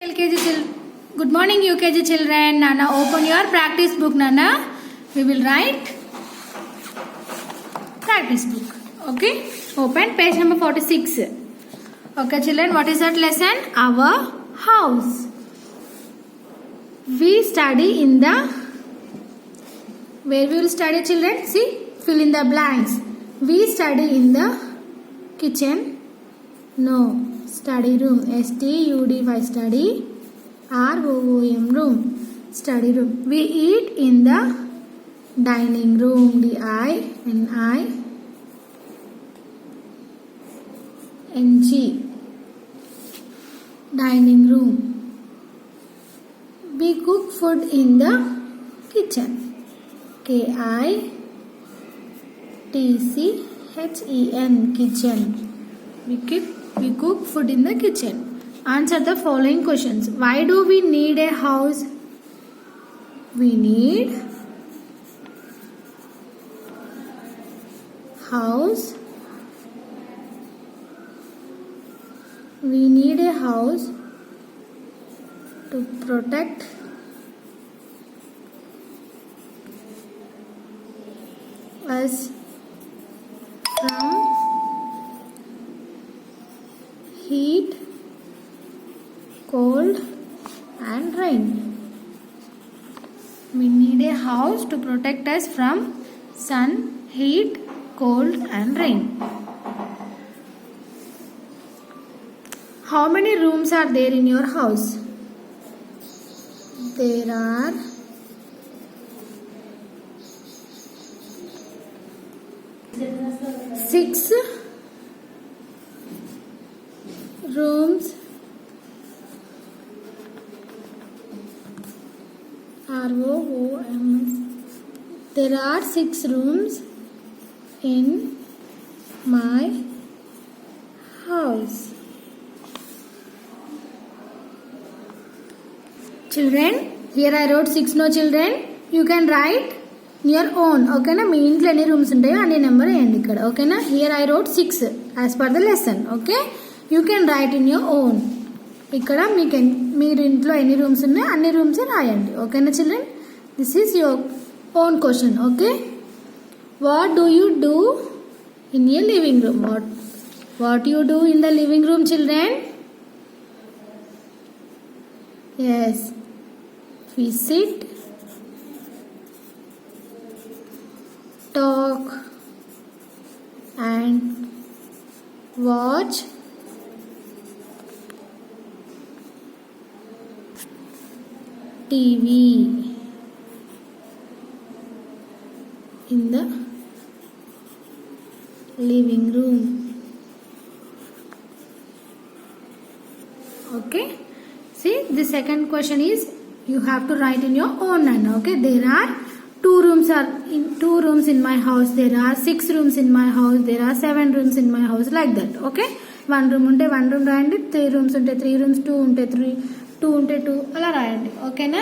LKG Good morning UKG children. Nana, open your practice book. Nana, we will write practice book. Okay, open page number 46. Okay children, what is that lesson? Our house. We study in the, where we will study children? See, fill in the blanks. We study in the kitchen. No. Study room. STUDY, study. ROOM, room. Study room. We eat in the dining room. DINING. Dining room. We cook food in the kitchen. KITCHEN, kitchen. We cook food in the kitchen. Answer the following questions. Why do we need a house? We need house. We need a house to protect us from heat, cold and rain. We need a house to protect us from sun, heat, cold and rain. How many rooms are there in your house? There are 6 rooms. ROOMS. There are 6 rooms in my house. Children, here I wrote 6 no children. You can write your own. Okay na? మీ ఇంట్లో ఎన్ని rooms ఉంటాయో అన్ని number వేయండి ఇక్కడ. Okay నా? Here I wrote 6 as per the lesson. Okay? You can write in your own. ఇక్కడ మీరు ఇంట్లో ఎన్ని రూమ్స్ ఉన్నాయో అన్ని రూమ్స్ రాయండి. ఓకేనా children? This is your own question. Okay, what do you do in a living room? What you do in the living room children? Yes, we sit, talk and watch TV in the living room. Okay, see, the second question is you have to write in your own manner. Okay, there are 2 rooms in my house. There are 6 rooms in my house. There are 7 rooms in my house, like that. Okay, 1 room unte 1 room రాయండి, 3 rooms unte 3 rooms, 2 unte 3, 2 unte 2 అలా రాయండి. ఓకేనా?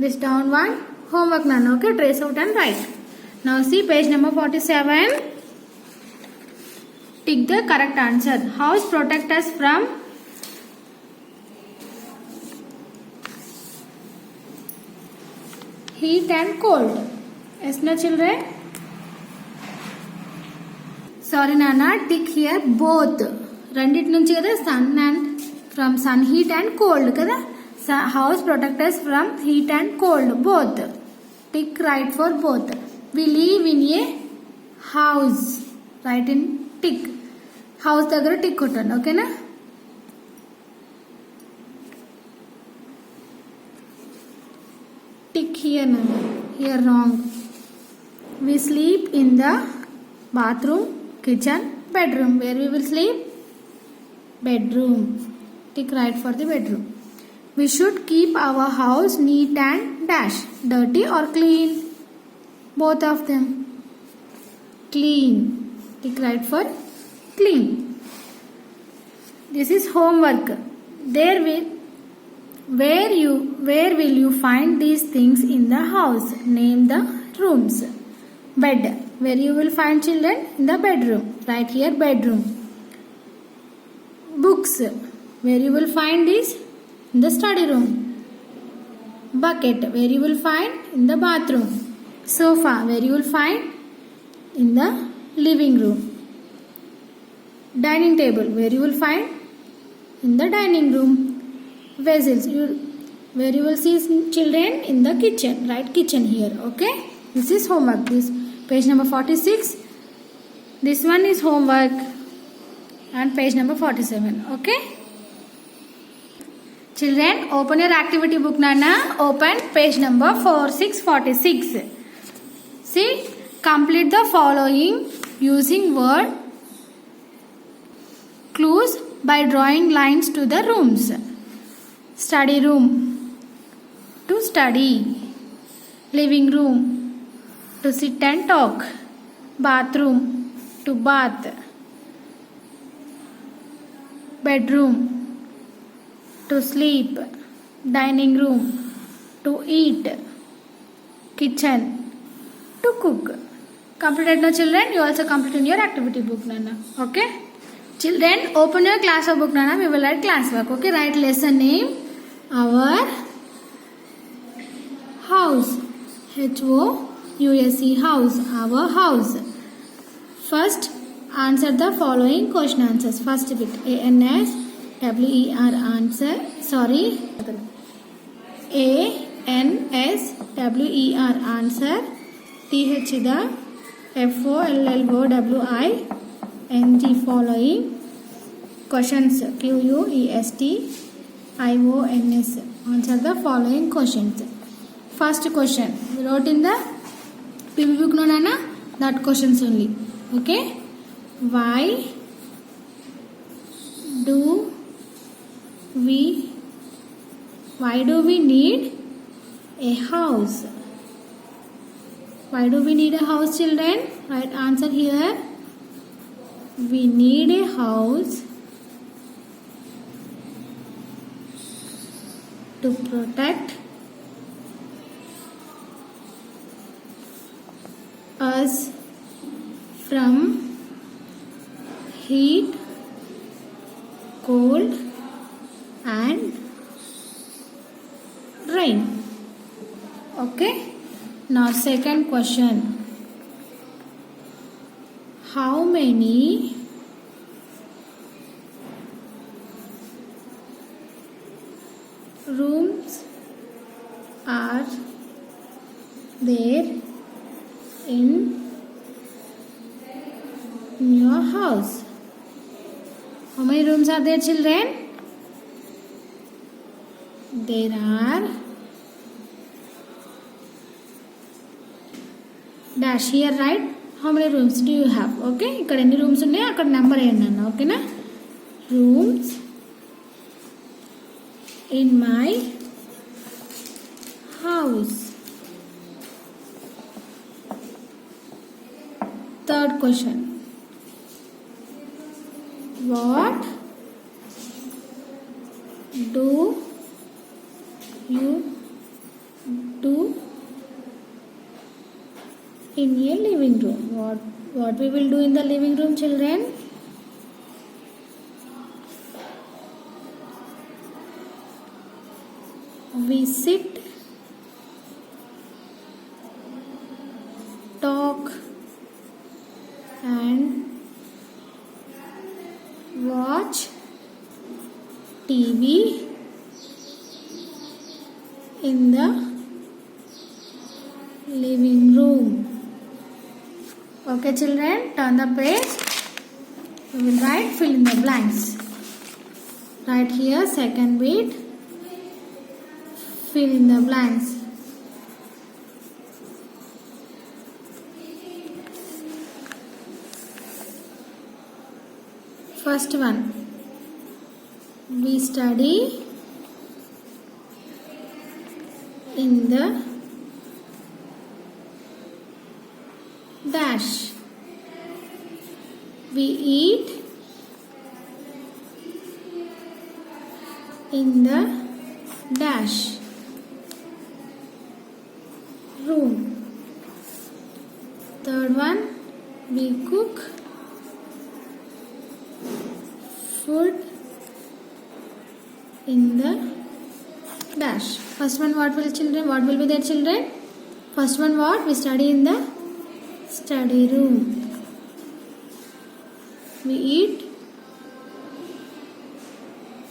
This down one homework nana. Okay, trace out and write. Now see page number 47. Tick the correct answer. House protect us from heat and cold. Yes no children? Sorry nana, tick here both. రెండిటి నుంచి కదా, sun and from sun, heat and cold kada. House protect us from heat and cold, both. Tick right for both. We live in a house. Write in tick. House దగ్గర tick కొట్టండి. ఓకేనా? Tick here no. Here wrong. We sleep in the bathroom, kitchen, bedroom. Where we will sleep? Bedroom. Tick right for the bedroom. We should keep our house neat and dash. Dirty or clean? Both of them. Clean. Tick right for clean. This is homework. Where will you find these things in the house? Name the rooms. Bed. Where you will find children? In the bedroom. Right here bedroom. Books. where you will find is in the study room. Bucket, where you will find in the bathroom. Sofa, where you will find in the living room. Dining table, where you will find in the dining room. Vessels, where you will see children in the kitchen. Write kitchen here. Okay, this is homework. This page number 46. This one is homework, and page number 47. Okay, children, open your activity book. Nana, open page number 4646. See, complete the following using word clues by drawing lines to the rooms. Study room, to study. Living room, to sit and talk. Bathroom, to bath. Bedroom, to sleep. Dining room, to eat. Kitchen, to cook. Completed now, children? You also complete in your activity book, Nana. Okay? Children, open your classwork book, Nana. We will write classwork. Okay? Write lesson name. Our house. House. House. Our house. First, answer the following question answers. First bit. ANS. WER answer. Sorry. ANS. WER answer. TH the FOLLOWING following questions. QUESTIONS. Answer the following questions. First question we wrote in the PB book, no Nana, that questions only. Okay, why do we need a house? Why do we need a house, children? Right answer here. We need a house to protect us from heat, cold and rain. Okay, now second question. How many rooms are there in your house? How many rooms are there, children? There are dash here, right? How many rooms do you have? Okay, ikkada enni rooms unnaya akkada number ayanna anna. Okay na? Rooms in my house. Third question. What do you do in a living room? What we will do in the living room, children? We sit, talk and watch TV in the living room. Okay, children, turn the page. We will write fill in the blanks. Right here, second bit. Fill in the blanks. First one. We study in the dash. We eat in the dash room. Third one, we cook food in the dash. First one, what will be there, children? First one, what? We study in the study room. We eat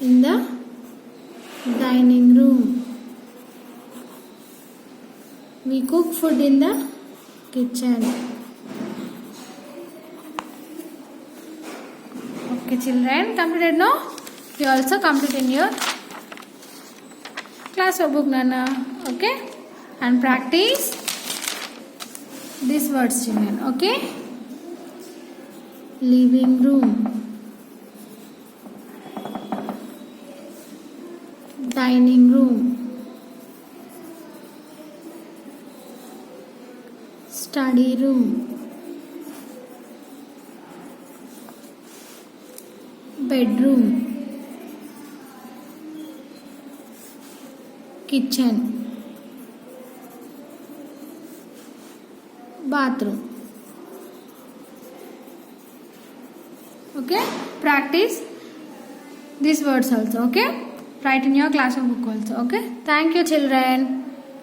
in the dining room. We cook food in the kitchen. Okay, children, completed, no? You also complete in your class book, Nana. Okay? And practice these words, children. Okay? Living room, dining room, study room, bedroom, kitchen, bathroom. Okay, practice these words also. Okay, write in your classroom book also. Okay, thank you, children.